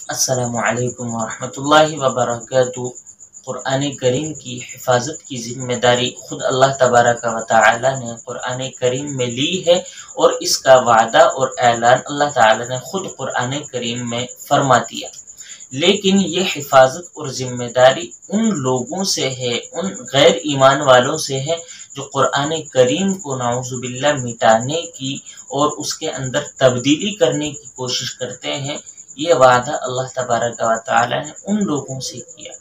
अस्सलामु अलैकुम वरहमतुल्लाहि वबरकातुहू। क़ुरआन करीम की हिफाजत की ज़िम्मेदारी खुद अल्लाह तबारक व तआला ने क़ुरआन करीम में ली है और इसका वादा और ऐलान अल्लाह ताला ने खुद क़ुरआन करीम में फरमा दिया। लेकिन ये हिफाजत और ज़िम्मेदारी उन लोगों से है, उन गैर ईमान वालों से है जो क़ुरआन करीम को नाउज़ुबिल्लाह मिटाने की और उसके अंदर तब्दीली करने की कोशिश करते हैं। ये वादा अल्लाह तबारक व तआला ने उन लोगों से किया।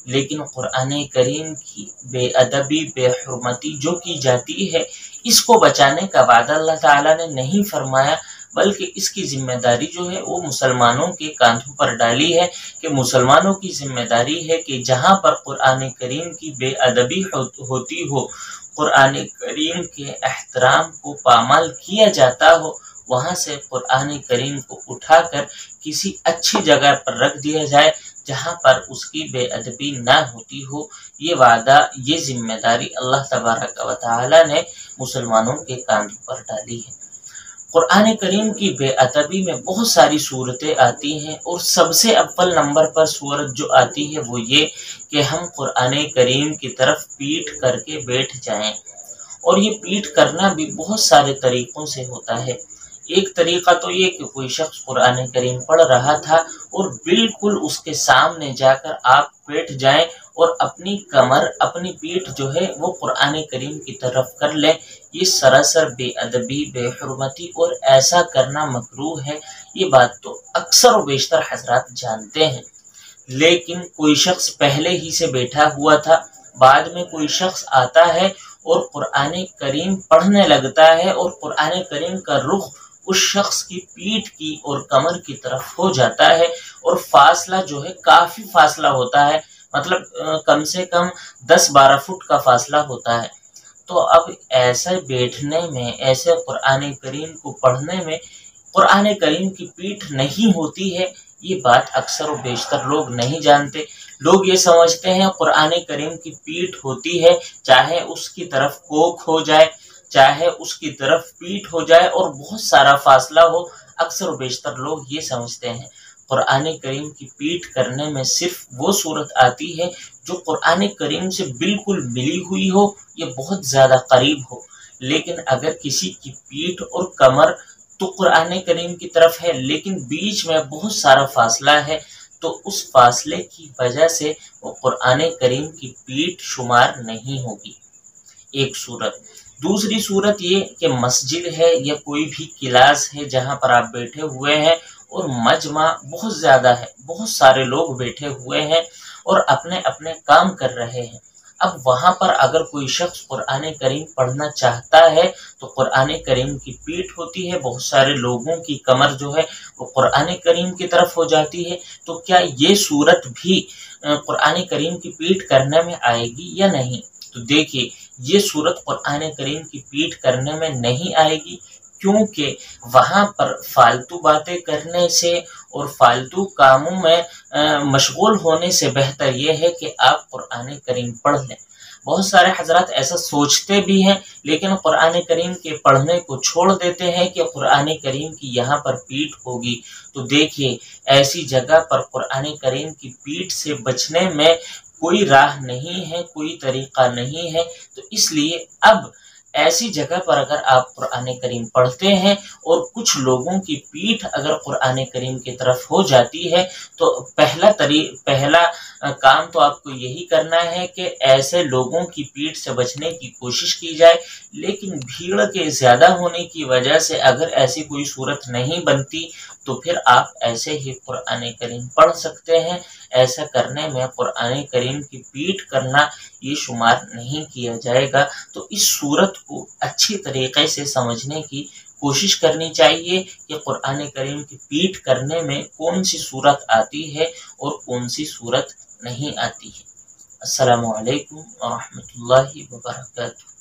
लेकिन क़ुरआन करीम की बेअदबी, बेहुरमती जो की जाती है, इसको बचाने का वादा अल्लाह ताला ने नहीं फरमाया, बल्कि इसकी ज़िम्मेदारी जो है वो मुसलमानों के कांधों पर डाली है कि मुसलमानों की ज़िम्मेदारी है कि जहाँ पर क़ुरआन करीम की बेअदबी होती हो, क़ुरआन करीम के एहतराम को पामाल किया जाता हो, वहाँ से क़ुरआन करीम को उठाकर किसी अच्छी जगह पर रख दिया जाए जहाँ पर उसकी बेअदबी ना होती हो। ये वादा, ये जिम्मेदारी अल्लाह तबारक व तआला ने मुसलमानों के कांधों पर डाली है। क़ुरआन करीम की बेअदबी में बहुत सारी सूरतें आती हैं और सबसे अव्वल नंबर पर सूरत जो आती है वो ये कि हम क़ुरआन करीम की तरफ पीठ करके बैठ जाएं। और ये पीठ करना भी बहुत सारे तरीक़ों से होता है। एक तरीक़ा तो ये कि कोई शख्स क़ुरआन करीम पढ़ रहा था और बिल्कुल उसके सामने जाकर आप बैठ जाएं और अपनी कमर, अपनी पीठ जो है वो क़ुरआन करीम की तरफ कर लें। ये सरासर बेअदबी, बेहुरमती और ऐसा करना मकरूह है। ये बात तो अक्सर और बेशतर हज़रात जानते हैं। लेकिन कोई शख्स पहले ही से बैठा हुआ था, बाद में कोई शख्स आता है और क़ुरआन करीम पढ़ने लगता है और क़ुरआन करीम का रुख उस शख्स की पीठ की और कमर की तरफ हो जाता है और फासला जो है काफ़ी फासला होता है, मतलब कम से कम 10-12 फुट का फासला होता है। तो अब ऐसे बैठने में, ऐसे क़ुरआन करीम को पढ़ने में क़ुरआन करीम की पीठ नहीं होती है, ये बात अक्सर और बेशतर लोग नहीं जानते। लोग ये समझते हैं क़ुरआन करीम की पीठ होती है, चाहे उसकी तरफ कोख हो जाए, चाहे उसकी तरफ पीठ हो जाए और बहुत सारा फासला हो। अक्सर और बेशतर लोग ये समझते हैं क़ुरआन करीम की पीठ करने में सिर्फ वो सूरत आती है जो क़ुरआन करीम से बिल्कुल मिली हुई हो, ये बहुत ज़्यादा करीब हो। लेकिन अगर किसी की पीठ और कमर तो क़ुरआन करीम की तरफ है, लेकिन बीच में बहुत सारा फासला है, तो उस फासले की वजह से वो क़ुरआन करीम की पीठ शुमार नहीं होगी। एक सूरत। दूसरी सूरत ये कि मस्जिद है या कोई भी क्लास है जहाँ पर आप बैठे हुए हैं और मजमा बहुत ज़्यादा है, बहुत सारे लोग बैठे हुए हैं और अपने अपने काम कर रहे हैं। अब वहाँ पर अगर कोई शख्स क़ुरआन करीम पढ़ना चाहता है तो क़ुरआन करीम की पीठ होती है, बहुत सारे लोगों की कमर जो है वो क़ुरआन करीम की तरफ हो जाती है। तो क्या ये सूरत भी क़ुरआन करीम की पीठ करने में आएगी या नहीं? तो देखिए, ये सूरत क़ुरआन करीम की पीठ करने में नहीं आएगी, क्योंकि वहाँ पर फालतू बातें करने से और फालतू कामों में मशगूल होने से बेहतर ये है कि आप क़ुरआन करीम पढ़ लें। बहुत सारे हज़रात ऐसा सोचते भी हैं, लेकिन क़ुरआन करीम के पढ़ने को छोड़ देते हैं कि क़ुरआन करीम की यहाँ पर पीठ होगी। तो देखिए, ऐसी जगह पर क़ुरआन करीम की पीठ से बचने में कोई राह नहीं है, कोई तरीक़ा नहीं है। तो इसलिए अब ऐसी जगह पर अगर आप क़ुरआन करीम पढ़ते हैं और कुछ लोगों की पीठ अगर क़ुरआन करीम की तरफ हो जाती है, तो पहला काम तो आपको यही करना है कि ऐसे लोगों की पीठ से बचने की कोशिश की जाए। लेकिन भीड़ के ज़्यादा होने की वजह से अगर ऐसी कोई सूरत नहीं बनती तो फिर आप ऐसे ही क़ुरआन करीम पढ़ सकते हैं। ऐसा करने में क़ुरआन करीम की पीठ करना ये शुमार नहीं किया जाएगा। तो इस सूरत को अच्छी तरीक़े से समझने की कोशिश करनी चाहिए कि क़ुरआन करीम की पीठ करने में कौन सी सूरत आती है और कौन सी सूरत नहीं आती है। अस्सलामु अलैकुम व रहमतुल्लाहि व बरकातुहू।